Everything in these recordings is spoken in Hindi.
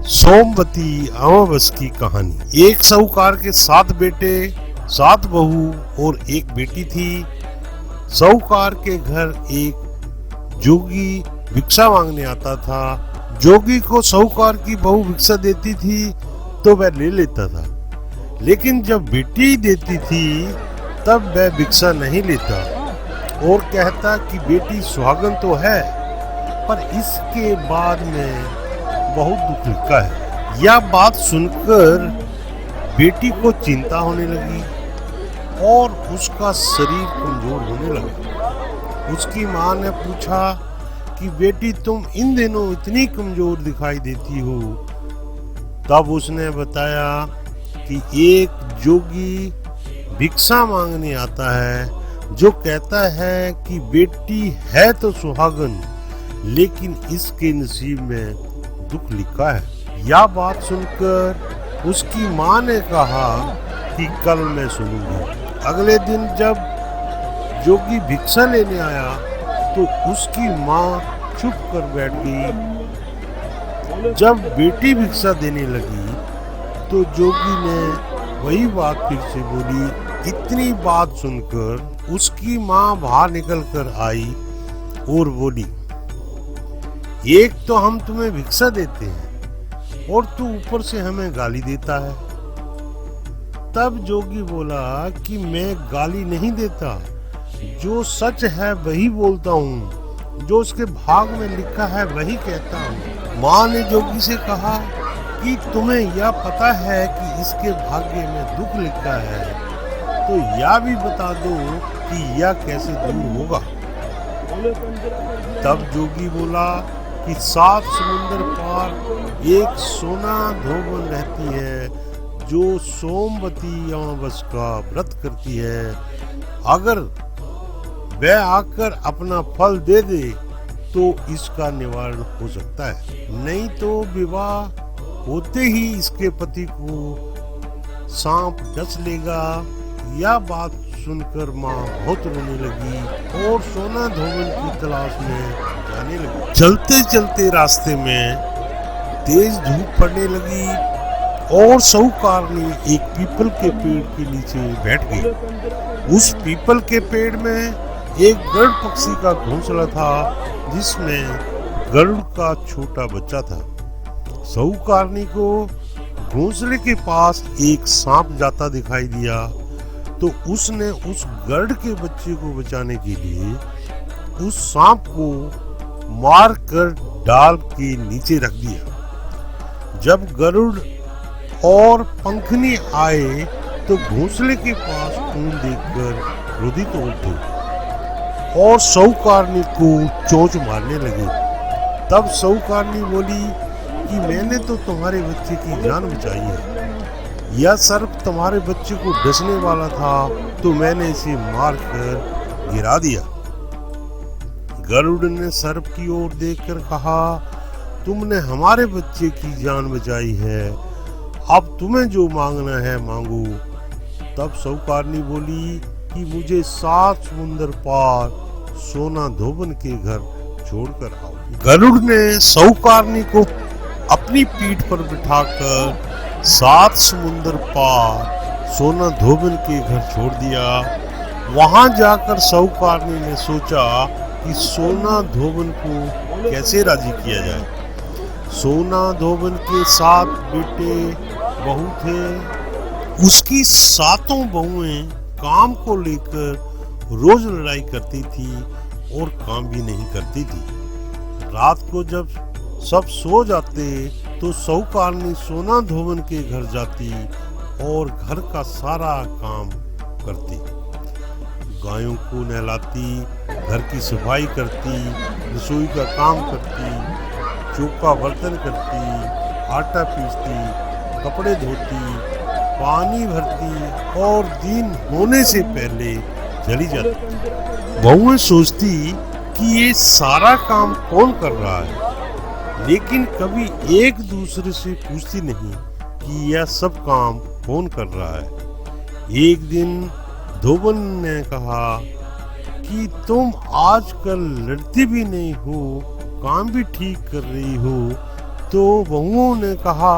सोमवती अमावस की कहानी। एक साहूकार के 7 बेटे, 7 बहू और एक बेटी थी। साहूकार के घर एक जोगी भिक्षा मांगने आता था। जोगी को साहूकार की बहू भिक्षा देती थी तो वह ले लेता था, लेकिन जब बेटी देती थी तब वह भिक्षा नहीं लेता और कहता कि बेटी सुहागन तो है, पर इसके बाद में बहुत दुख लिखा है। यह बात सुनकर बेटी को चिंता होने लगी और उसका शरीर कमजोर होने लगा। उसकी माँ ने पूछा कि बेटी तुम इन दिनों इतनी कमजोर दिखाई देती हो। तब उसने बताया कि एक जोगी भिक्षा मांगने आता है जो कहता है कि बेटी है तो सुहागन, लेकिन इसके नसीब में दुख लिखा है। यह बात सुनकर उसकी माँ ने कहा कि कल मैं सुनूंगी। अगले दिन जब जोगी भिक्षा लेने आया तो उसकी माँ चुप कर बैठ गई। जब बेटी भिक्षा देने लगी तो जोगी ने वही बात फिर से बोली। इतनी बात सुनकर उसकी माँ बाहर निकल कर आई और बोली, एक तो हम तुम्हें भिक्षा देते हैं और तू ऊपर से हमें गाली देता है। तब जोगी बोला कि मैं गाली नहीं देता, जो सच है वही बोलता हूँ, जो उसके भाग में लिखा है वही कहता हूँ। माँ ने जोगी से कहा कि तुम्हें यह पता है कि इसके भाग्य में दुख लिखा है, तो यह भी बता दो कि यह कैसे दूर होगा। तब जोगी बोला कि 7 समुंदर पार एक सोना धोबन रहती है जो सोमवती अमावस का व्रत करती है। अगर वह आकर अपना फल दे दे तो इसका निवारण हो सकता है, नहीं तो विवाह होते ही इसके पति को सांप डस लेगा। यह बात सुनकर माँ बहुत रोने लगी और सोना धोबन की तलाश में जाने लगी। चलते चलते रास्ते में तेज धूप पड़ने लगी और साहूकार ने एक पीपल के पेड़ के नीचे बैठ गई। उस पीपल के पेड़ में एक गरुड़ पक्षी का घोंसला था जिसमें गरुड़ का छोटा बच्चा था। साहूकारनी को घोंसले के पास एक सांप जाता दिखाई दिया तो उसने उस गरुड़ के बच्चे को बचाने के लिए उस सांप को मार कर डाल के नीचे रख दिया। जब गरुड़ और पंखनी आए तो घोंसले के पास खून देखकर क्रोधित हो उठे और साहूकारनी को चोंच मारने लगे। तब साहूकारनी बोली कि मैंने तो तुम्हारे बच्चे की जान बचाई है। यह सर्प तुम्हारे बच्चे को डसने वाला था तो मैंने इसे मार कर गिरा दिया। गरुड़ ने सर्प की ओर देखकर कहा, तुमने हमारे बच्चे की जान बचाई है, अब तुम्हें जो मांगना है मांगो। तब साहूकारनी बोली कि मुझे 7 समुंदर पार सोना धोबन के घर छोड़कर आओ। गरुड़ ने साहूकारनी को अपनी पीठ पर बिठाकर 7 समुंदर पार सोना धोबन के घर छोड़ दिया। वहां जाकर साहूकारनी ने सोचा कि सोना धोबन को कैसे राजी किया जाए। सोना धोबन के 7 बेटे बहू थे। उसकी 7 बहुएं काम को लेकर रोज लड़ाई करती थी और काम भी नहीं करती थी। रात को जब सब सो जाते तो साहूकारनी सोना धोबन के घर जाती और घर का सारा काम करती। गायों को नहलाती, घर की सफाई करती, रसोई का काम करती, चौका बर्तन करती, आटा पीसती, कपड़े धोती, पानी भरती और दिन होने से पहले चली जाती। बहुएं सोचती कि ये सारा काम कौन कर रहा है, लेकिन कभी एक दूसरे से पूछती नहीं कि यह सब काम कौन कर रहा है। एक दिन धोबन ने कहा कि तुम आजकल लड़ती भी नहीं हो, काम भी ठीक कर रही हो, तो बहुओं ने कहा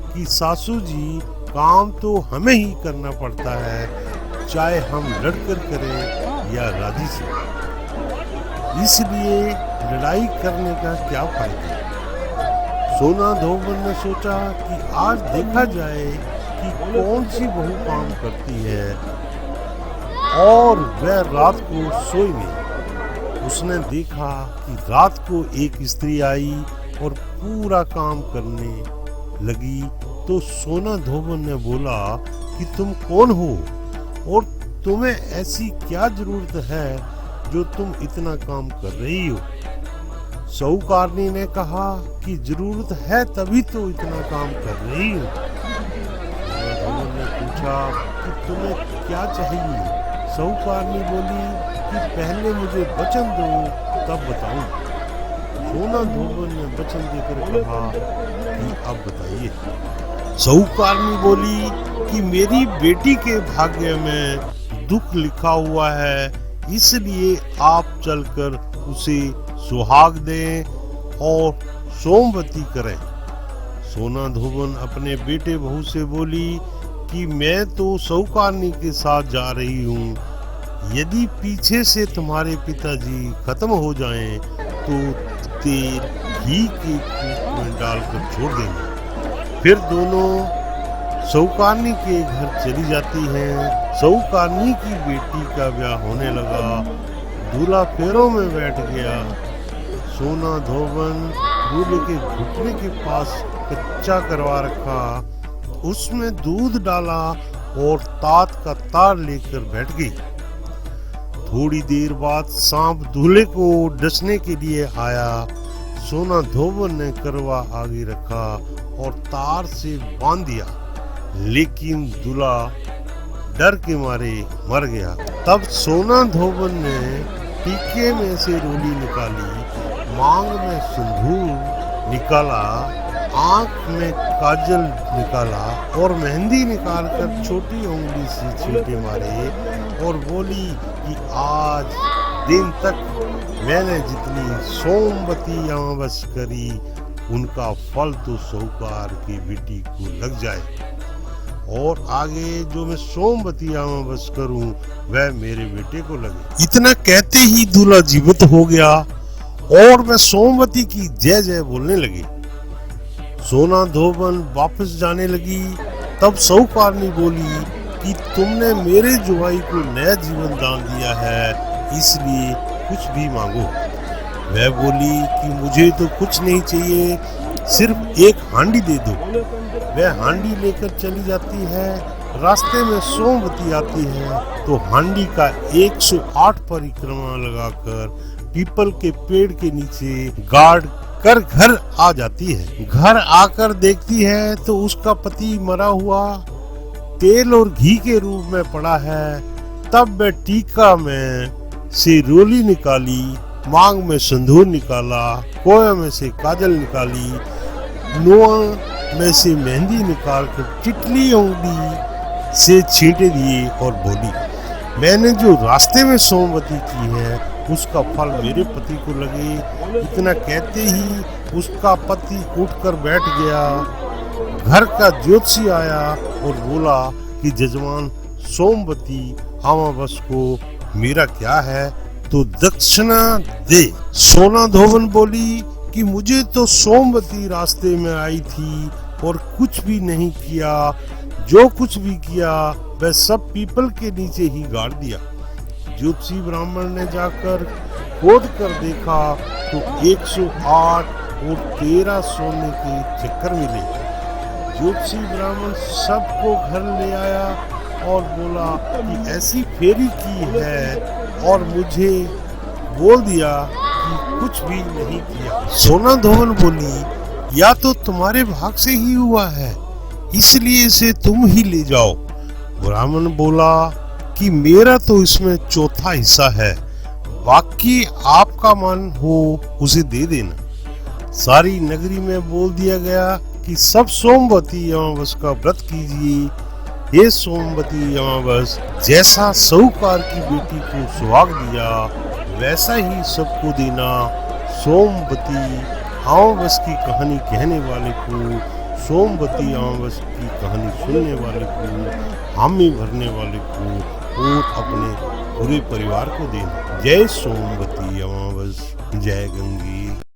कि सासू जी, काम तो हमें ही करना पड़ता है, चाहे हम लड़कर करें या राजी से, इसलिए लड़ाई करने का क्या फायदा। सोना धोबन ने सोचा कि आज देखा जाए कि कौन सी बहू काम करती है, और वह रात को सोई नहीं। उसने देखा कि रात को एक स्त्री आई और पूरा काम करने लगी। तो सोना धोबन ने बोला कि तुम कौन हो और तुम्हें ऐसी क्या जरूरत है जो तुम इतना काम कर रही हो। साहूकारनी ने कहा कि जरूरत है तभी तो इतना काम कर रही हूँ। सोना धोबन ने पूछा कि तुम्हें क्या चाहिए। साहूकारनी बोली कि पहले मुझे वचन दो तब बताऊं। सोना धोबन ने वचन देकर कहा कि अब बताइए। साहूकारनी बोली कि मेरी बेटी के भाग्य में दुख लिखा हुआ है, इसलिए आप चलकर उसे सुहाग दें और सोमवती करें। सोना धोबन अपने बेटे बहू से बोली कि मैं तो साहूकारनी के साथ जा रही हूँ, यदि पीछे से तुम्हारे पिताजी खत्म हो जाएं तो तेल घी के कूप में डालकर छोड़ देंगे। फिर दोनों साहूकारनी के घर चली जाती हैं। साहूकारनी की बेटी का ब्याह होने लगा। दूल्हा पैरों में बैठ गया। सोना धोबन दूल्हे के घुटने के पास कच्चा करवा रखा, उसमें दूध डाला और तात का तार लेकर बैठ गई। थोड़ी देर बाद सांप दूल्हे को डसने के लिए आया। सोना धोबन ने करवा आगे रखा और तार से बांध दिया, लेकिन दूल्हा डर के मारे मर गया। तब सोना धोबन ने टीके में से रोली निकाली, मांग में सिंदूर निकाला, आंख में काजल निकाला और मेहंदी निकालकर छोटी उंगली से छींटे मारे और बोली कि आज दिन तक मैंने जितनी सोमवती अमावस करी उनका फल तो साहूकार की बेटी को लग जाए, और आगे जो मैं सोमवती अमावस करूं वह मेरे बेटे को लगे। इतना कहते ही दूल्हा जीवित हो गया और वह सोमवती की जय जय बोलने लगी। सोना धोबन वापस जाने लगी। तब साहूकारनी बोली कि तुमने मेरे जुआई को नया जीवन दान दिया है, इसलिए कुछ भी मांगो। वह बोली कि मुझे तो कुछ नहीं चाहिए, सिर्फ एक हांडी दे दो। वह हांडी लेकर चली जाती है। रास्ते में सोमवती आती है तो हांडी का 108 परिक्रमा लगाकर पीपल के पेड़ के नीचे गाड़ कर घर आ जाती है। घर आकर देखती है तो उसका पति मरा हुआ तेल और घी के रूप में पड़ा है। तब वह टीका में से रोली निकाली, मांग में सिंदूर निकाला, कोया में से काजल निकाली, नुआ में से मेहंदी निकालकर टिटली उंगली से छींटे दिए और बोली, मैंने जो रास्ते में सोमवती की है उसका फल मेरे पति को लगे। इतना कहते ही उसका पति उठकर बैठ गया। घर का ज्योतिषी आया और बोला कि जजमान, सोमवती अमावस को मेरा क्या है तो दक्षिणा दे। सोना धोबन बोली कि मुझे तो सोमवती रास्ते में आई थी और कुछ भी नहीं किया, जो कुछ भी किया वह सब पीपल के नीचे ही गाड़ दिया। ज्योतिषी ब्राह्मण ने जाकर खोद कर देखा तो 108 और 13 सोने के चक्कर मिले। ज्योतिषी ब्राह्मण सबको घर ले आया और बोला कि ऐसी फेरी की है और मुझे बोल दिया कि कुछ भी नहीं किया। सोना धोबन बोली, या तो तुम्हारे भाग से ही हुआ है, इसलिए इसे तुम ही ले जाओ। ब्राह्मण बोला कि मेरा तो इसमें चौथा हिस्सा है, बाकी आपका मन हो उसे दे देना। सारी नगरी में बोल दिया गया कि सब सोमवती अमावस का व्रत कीजिए। ये सोमवती अमावस जैसा साहूकार की बेटी को सुहाग दिया वैसा ही सबको देना। सोमवती अमावस की कहानी कहने वाले को, सोमवती अमावस की कहानी सुनने वाले को, हामी भरने वाले को और अपने पूरे परिवार को देना। जय सोमवती अमावस, जय गंगे।